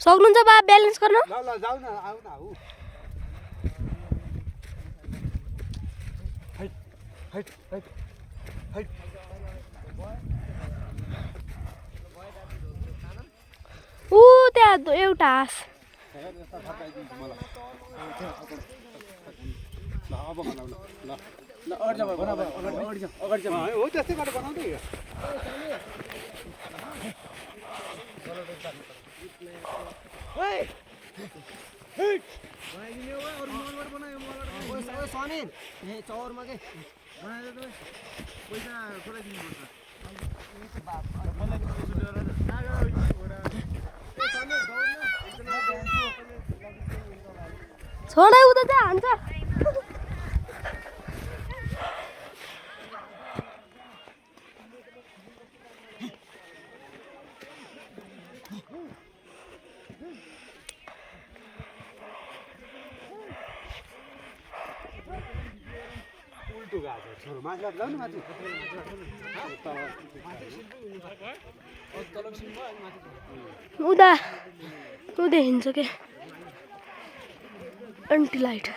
सक्नुहुन्छ बा ब्यालेन्स गर्न? ल ल जाऊ न आऊ न आऊ हाइट हाइट हाइट हाइट ऊ त्यहाँ एउटा हाँस ल अब बनाऊ ल ल अगाडि जाऊ अगाडि जाऊ हो त्यस्तै गरेर बनाउँदै छोडा उता चाहिँ हान्छ उल्टो गएको छोरो माथि जाऊ न माथि उता उता हिँड्छ के एन्टी लाइट